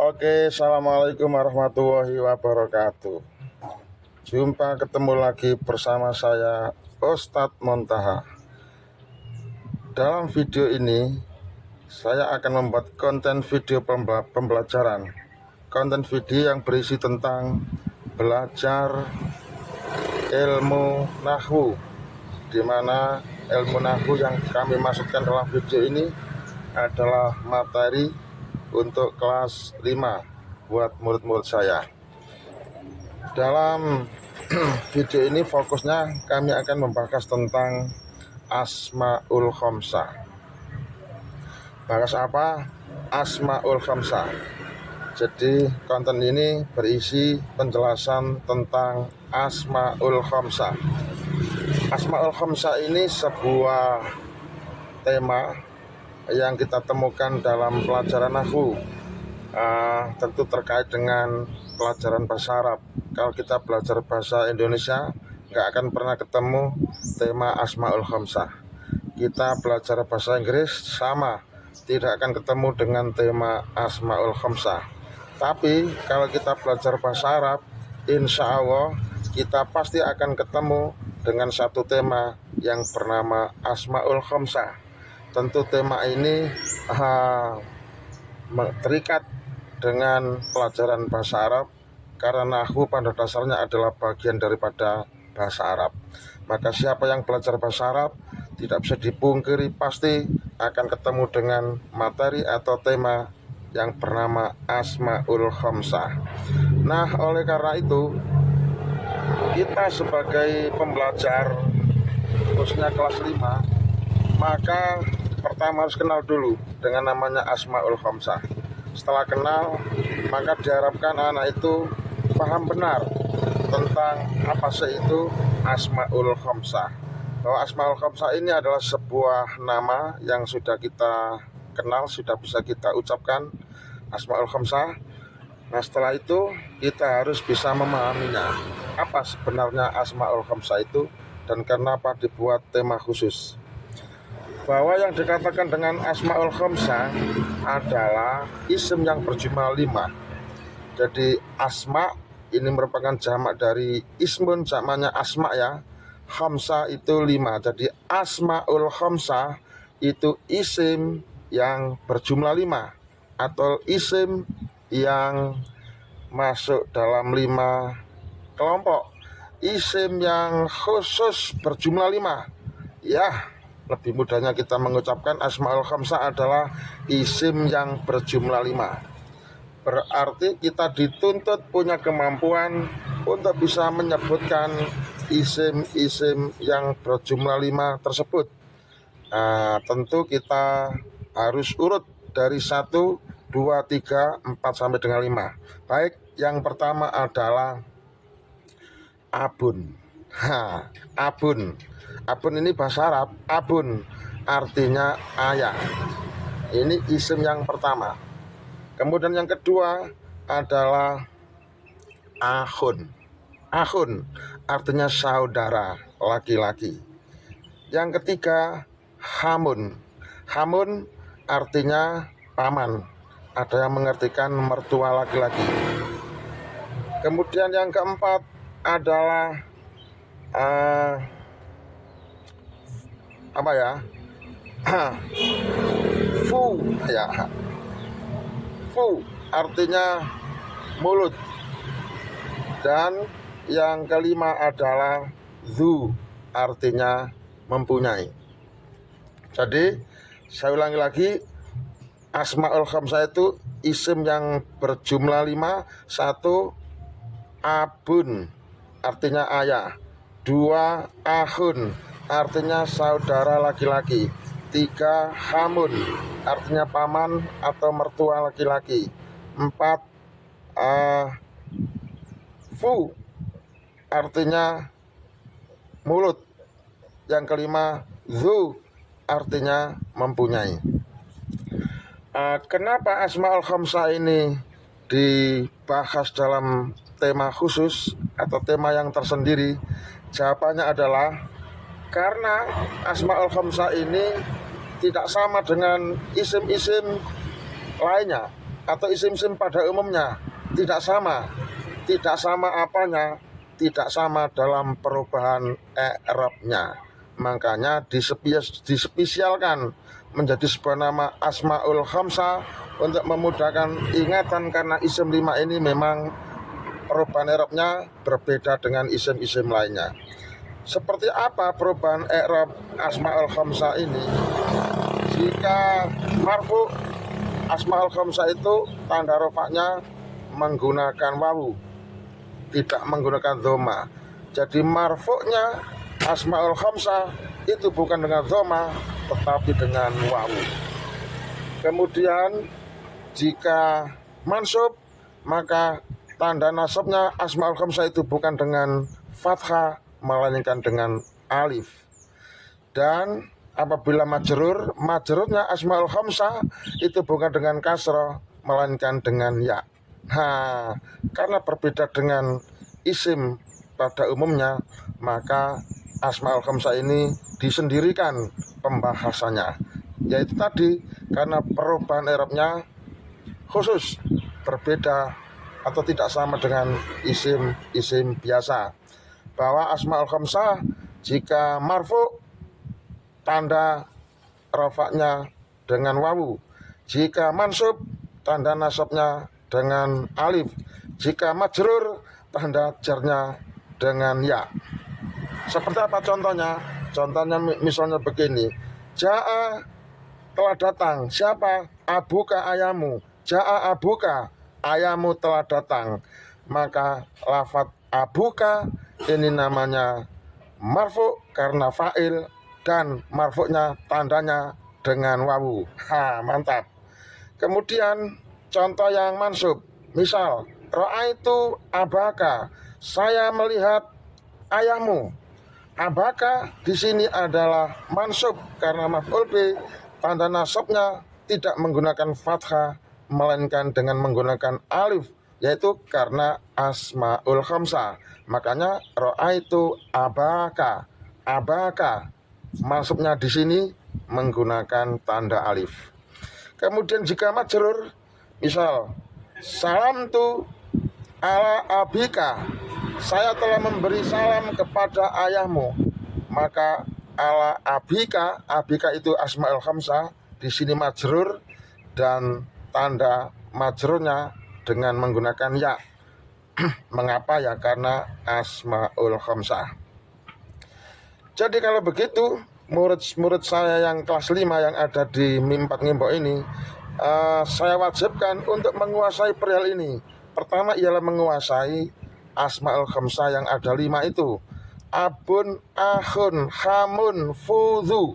Oke, assalamualaikum warahmatullahi wabarakatuh. Jumpa ketemu lagi bersama saya Ustadz Montaha. Dalam video ini saya akan membuat konten video pembelajaran. Konten video yang berisi tentang belajar ilmu nahwu, di mana ilmu nahwu yang kami maksudkan dalam video ini adalah materi untuk kelas 5 buat murid-murid saya. Dalam video ini fokusnya kami akan membahas tentang Asmaul Khamsah. Bahas apa? Asmaul Khamsah. Jadi konten ini berisi penjelasan tentang Asmaul Khamsah. Asmaul Khamsah ini sebuah tema yang kita temukan dalam pelajaran nahwu, tentu terkait dengan pelajaran bahasa Arab. Kalau kita belajar bahasa Indonesia nggak akan pernah ketemu tema Asmaul Khamsah. Kita belajar bahasa Inggris sama, tidak akan ketemu dengan tema Asmaul Khamsah. Tapi kalau kita belajar bahasa Arab, insya Allah kita pasti akan ketemu dengan satu tema yang bernama Asmaul Khamsah. Tentu tema ini terikat dengan pelajaran bahasa Arab, karena nahwu pada dasarnya adalah bagian daripada bahasa Arab. Maka siapa yang belajar bahasa Arab tidak bisa dipungkiri pasti akan ketemu dengan materi atau tema yang bernama Asmaul Khamsah. Nah, oleh karena itu kita sebagai pembelajar khususnya kelas 5, maka pertama harus kenal dulu dengan namanya Asmaul Khamsah. Setelah kenal, maka diharapkan anak itu paham benar tentang apa sih itu Asmaul Khamsah. Bahwa Asmaul Khamsah ini adalah sebuah nama yang sudah kita kenal, sudah bisa kita ucapkan, Asmaul Khamsah. Nah, setelah itu kita harus bisa memahaminya. Apa sebenarnya Asmaul Khamsah itu dan kenapa dibuat tema khusus. Bahwa yang dikatakan dengan Asmaul Khamsah adalah isim yang berjumlah 5. Jadi asma ini merupakan jamak dari ismun, jamaknya asma ya. Khamsah itu 5. Jadi Asmaul Khamsah itu isim yang berjumlah 5 atau isim yang masuk dalam 5 kelompok. Isim yang khusus berjumlah 5. Ya, lebih mudahnya kita mengucapkan Asmaul Khamsah adalah isim yang berjumlah 5. Berarti kita dituntut punya kemampuan untuk bisa menyebutkan isim-isim yang berjumlah 5 tersebut. Tentu kita harus urut dari 1, 2, 3, 4 sampai dengan 5. Baik, yang pertama adalah abun. Abun. Abun ini bahasa Arab. Abun artinya ayah. Ini isim yang pertama. Kemudian yang kedua adalah ahun. Ahun artinya saudara laki-laki. Yang ketiga hamun. Hamun artinya paman. Ada yang mengartikan mertua laki-laki. Kemudian yang keempat adalah fu ya. Fu artinya mulut. Dan yang kelima adalah zu artinya mempunyai. Jadi saya ulangi lagi, Asmaul Khamsah itu isim yang berjumlah 5. 1 abun artinya ayah. 2 ahun artinya saudara laki-laki. 3 hamun artinya paman atau mertua laki-laki. 4 fu artinya mulut. Yang kelima zu artinya mempunyai. Kenapa Asmaul Khamsah ini dibahas dalam tema khusus atau tema yang tersendiri? Jawabannya adalah karena Asmaul Khamsah ini tidak sama dengan isim-isim lainnya atau isim-isim pada umumnya tidak sama. Tidak sama apanya? Tidak sama dalam perubahan i'rabnya. Makanya dispesialkan menjadi sebuah nama Asmaul Khamsah untuk memudahkan ingatan, karena isim 5 ini memang perubahan i'rabnya berbeda dengan isim-isim lainnya. Seperti apa perubahan i'rab Asmaul Khamsah ini? Jika marfu, Asmaul Khamsah itu tanda rofaknya menggunakan wawu, tidak menggunakan dhamma. Jadi marfu'nya Asmaul Khamsah itu bukan dengan dhamma, tetapi dengan wawu. Kemudian jika mansub, maka tanda nasabnya Asmaul Khamsah itu bukan dengan fathah, melainkan dengan alif. Dan apabila majrur, majrurnya Asmaul Khamsah itu bukan dengan kasrah, melainkan dengan ya. Karena berbeda dengan isim pada umumnya, maka Asmaul Khamsah ini disendirikan pembahasannya, yaitu tadi karena perubahan i'rabnya khusus, berbeda atau tidak sama dengan isim-isim biasa. Bahwa Asmaul Khamsah jika marfu, tanda rafa'nya dengan wawu. Jika mansub, tanda nasabnya dengan alif. Jika majrur, tanda jarnya dengan ya. Seperti apa contohnya? Contohnya misalnya begini. Ja'a, telah datang. Siapa? Abuka, ayamu. Ja'a abuka, ayamu telah datang. Maka lafadz abuka ini namanya marfu karena fa'il, dan marfu'nya tandanya dengan wawu. Mantap. Kemudian contoh yang mansub, misal ra'aitu abaka, saya melihat ayahmu. Abaka di sini adalah mansub karena maf'ul bi, tanda nasabnya tidak menggunakan fathah, melainkan dengan menggunakan alif, yaitu karena Asmaul Khamsah. Makanya ra'aitu abaka, abaka mansubnya di sini menggunakan tanda alif. Kemudian jika majrur, misal salam tu ala abika, saya telah memberi salam kepada ayahmu. Maka ala abika, abika itu Asmaul Khamsah, di sini majrur dan tanda majrurnya dengan menggunakan ya. Mengapa ya? Karena Asmaul Khamsah. Jadi kalau begitu, murid-murid saya yang kelas 5 yang ada di MIM 4 Ngimbo ini, saya wajibkan untuk menguasai perihal ini. Pertama ialah menguasai Asmaul Khamsah yang ada 5 itu. Abun, akhun, khamun, fudhu.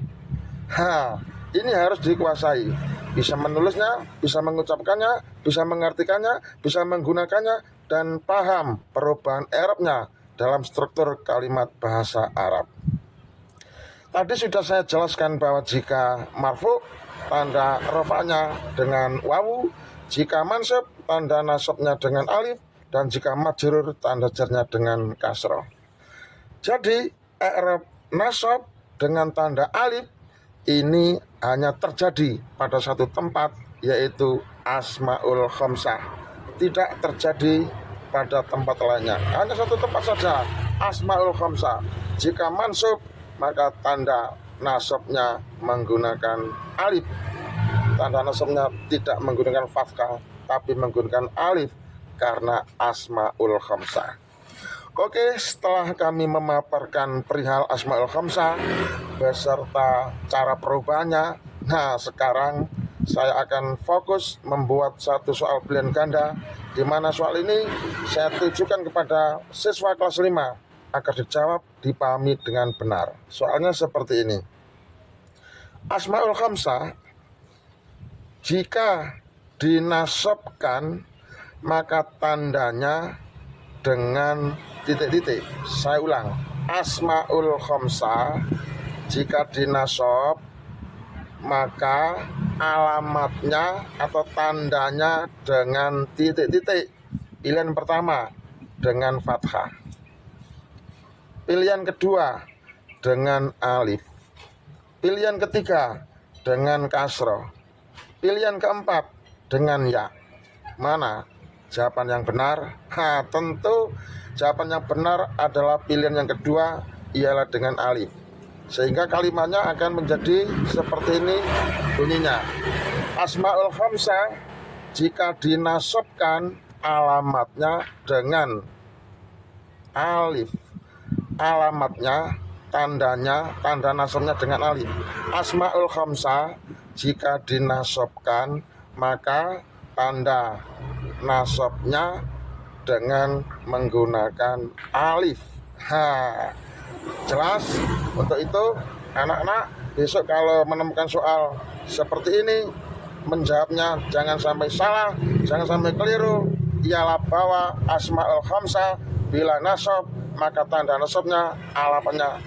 Ini harus dikuasai. Bisa menulisnya, bisa mengucapkannya, bisa mengartikannya, bisa menggunakannya, dan paham perubahan i'rabnya dalam struktur kalimat bahasa Arab. Tadi sudah saya jelaskan bahwa jika marfu, tanda rafa'nya dengan wawu. Jika mansub, tanda nasabnya dengan alif. Dan jika majrur, tanda jarnya dengan kasrah. Jadi i'rab nasab dengan tanda alif ini hanya terjadi pada satu tempat, yaitu Asmaul Khamsah. Tidak terjadi pada tempat lainnya. Hanya satu tempat saja, Asmaul Khamsah. Jika mansub, maka tanda nasabnya menggunakan alif. Tanda nasabnya tidak menggunakan fathah, tapi menggunakan alif karena Asmaul Khamsah. Oke, setelah kami memaparkan perihal Asmaul Khamsah beserta cara perubahannya, sekarang saya akan fokus membuat satu soal pilihan ganda, di mana soal ini saya tujukan kepada siswa kelas 5 agar dijawab, dipahami dengan benar. Soalnya seperti ini. Asmaul Khamsah jika dinasabkan, maka tandanya dengan titik-titik. Saya ulang. Asmaul Khamsah jika dinasab, maka alamatnya atau tandanya dengan titik-titik. Pilihan pertama dengan fathah. Pilihan kedua dengan alif. Pilihan ketiga dengan kasroh. Pilihan keempat dengan ya. mana jawaban yang benar? Tentu jawaban yang benar adalah pilihan yang kedua, ialah dengan alif. Sehingga kalimatnya akan menjadi seperti ini bunyinya. Asmaul khamsah jika dinasabkan alamatnya dengan alif. Alamatnya, tanda nasabnya dengan alif. Asmaul khamsah jika dinasabkan maka tanda nasabnya dengan menggunakan alif. Jelas? Untuk itu anak-anak besok kalau menemukan soal seperti ini, menjawabnya jangan sampai salah, jangan sampai keliru. Ialah bahwa asmaul khamsah bila nasab maka tanda nasabnya, alamatnya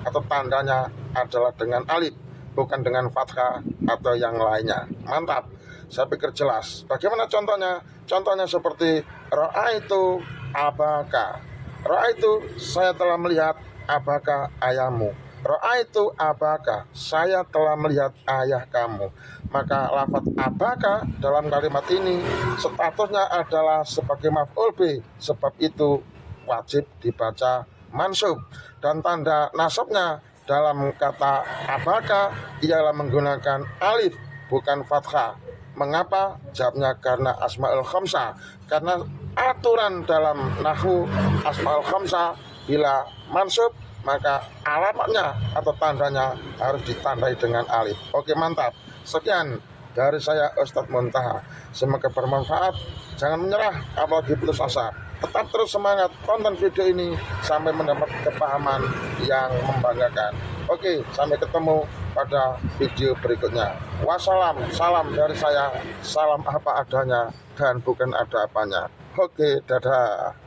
atau tandanya adalah dengan alif, bukan dengan fathah atau yang lainnya. Mantap, saya pikir jelas. Bagaimana contohnya? Contohnya seperti ra'aitu abaka. Ra'aitu, saya telah melihat abaka, ayahmu. Ra'aitu abaka, saya telah melihat ayah kamu. Maka lafaz abaka dalam kalimat ini statusnya adalah sebagai maf'ul bih, sebab itu wajib dibaca mansub. Dan tanda nasabnya dalam kata abaka ialah menggunakan alif, bukan fathah. Mengapa? Jawabnya karena asmaul khamsah. Karena aturan dalam nahwu asmaul khamsah bila mansub maka alamatnya atau tandanya harus ditandai dengan alif. Oke, mantap. Sekian dari saya Ustadz Muntaha. Semoga bermanfaat. Jangan menyerah apalagi putus asa. Tetap terus semangat tonton video ini sampai mendapat kepahaman yang membanggakan. Oke, sampai ketemu pada video berikutnya. Wassalam, salam dari saya, salam apa adanya dan bukan ada apanya. Oke, dadah.